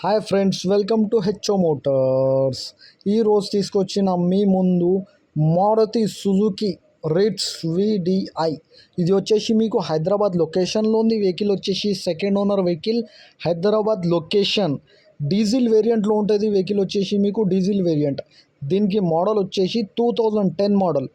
Hi friends, welcome to HO Motors. ఈరోజు తీసుకొచ్చిన మీ ముందు మారుతి సుజుకి రిట్స్ విడిఐ. ఇది వచ్చేసి మీకు హైదరాబాద్ లొకేషన్లో ఉంది. వెహికల్ వచ్చేసి second owner vehicle, Hyderabad location. Diesel వేరియంట్లో ఉంటుంది. వెహికల్ వచ్చేసి మీకు డీజిల్ వేరియంట్. దీనికి మోడల్ వచ్చేసి 2010 మోడల్.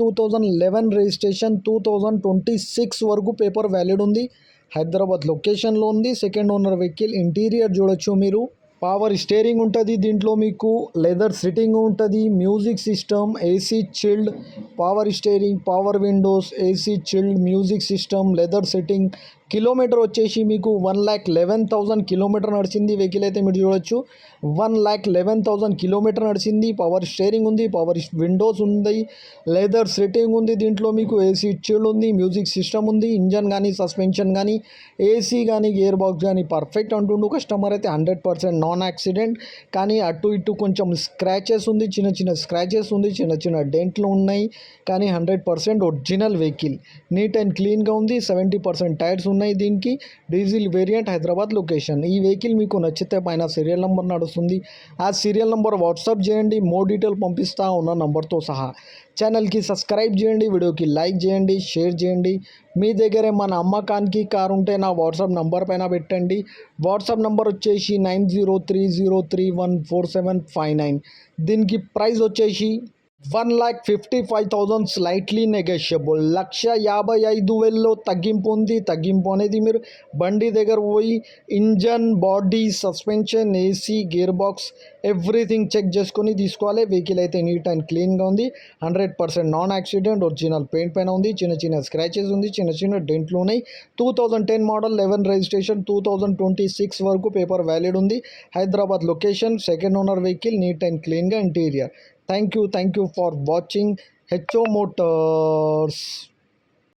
2011 రిజిస్ట్రేషన్, 2026 వరకు పేపర్ వ్యాలిడ్ ఉంది. హైదరాబాద్ లొకేషన్లో ఉంది. Second owner vehicle. ఇంటీరియర్ చూడొచ్చు మీరు. పవర్ స్టీరింగ్ ఉంటుంది దీంట్లో మీకు. లెదర్ సిట్టింగ్ ఉంటుంది. Music system, AC chilled, power steering, power windows, AC chilled, music system, leather sitting. Kilometer వచ్చేసి మీకు 1,11,000 కిలోమీటర్ నడిచింది. వెహికల్ అయితే మీరు చూడొచ్చు 1,11,000 కిలోమీటర్ నడిచింది. పవర్ స్టీరింగ్ ఉంది, పవర్ విండోస్ ఉంది, లెదర్ సిట్టింగ్ ఉంది. దీంట్లో మీకు ఏసీ చిల్డ్ ఉంది, మ్యూజిక్ సిస్టమ్ ఉంది. ఇంజన్ కానీ, సస్పెన్షన్ కానీ, ఏసీ కానీ, గేర్ బాక్స్ కానీ పర్ఫెక్ట్ అంటుండు కస్టమర్ అయితే. 100% నాన్ యాక్సిడెంట్. కానీ అటు ఇటు కొంచెం స్క్రాచెస్ ఉంది, చిన్న చిన్న స్క్రాచెస్ ఉంది, చిన్న చిన్న డెంట్లు ఉన్నాయి. కానీ 100% ఒరిజినల్ వెహికల్. నీట్ అండ్ క్లీన్గా ఉంది. 70% టైర్స్ ఉన్నాయి దీనికి. Diesel variant, Hyderabad location. ఈ వెహికల్ మీకు నచ్చితే పైన సీరియల్ నెంబర్ నడుస్తుంది. ఆ సీరియల్ నెంబర్ వాట్సాప్ చేయండి. మోర్ డీటెయిల్ పంపిస్తా ఉన్న నంబర్తో సహా. ఛానల్కి సబ్స్క్రైబ్ చేయండి, వీడియోకి లైక్ చేయండి, షేర్ చేయండి. మీ దగ్గర మన అమ్మకానికి కారు ఉంటే నా వాట్సాప్ నంబర్ పైన పెట్టండి. వాట్సాప్ నంబర్ వచ్చేసి 9030314759. దీనికి ప్రైస్ వచ్చేసి 1,55,000 స్లైట్లీ నెగోషియబుల్. 1,55,000 తగ్గింపు ఉంది. తగ్గింపు అనేది మీరు బండి దగ్గర పోయి engine, body, suspension, AC, gear box everything check చేసుకొని తీసుకోవాలి. వెహికల్ అయితే నీట్ అండ్ క్లీన్గా ఉంది. 100% నాన్ యాక్సిడెంట్. ఒరిజినల్ పెయింట్ పైన ఉంది. చిన్న చిన్న స్క్రాచెస్ ఉంది, చిన్న చిన్న డెంట్లు ఉన్నాయి. 2010 మోడల్, 11 రిజిస్ట్రేషన్, 2026 వరకు పేపర్ వ్యాలిడ్ ఉంది. Hyderabad location, second owner vehicle, neat and క్లీన్గా interior. Thank you for watching HO Motors.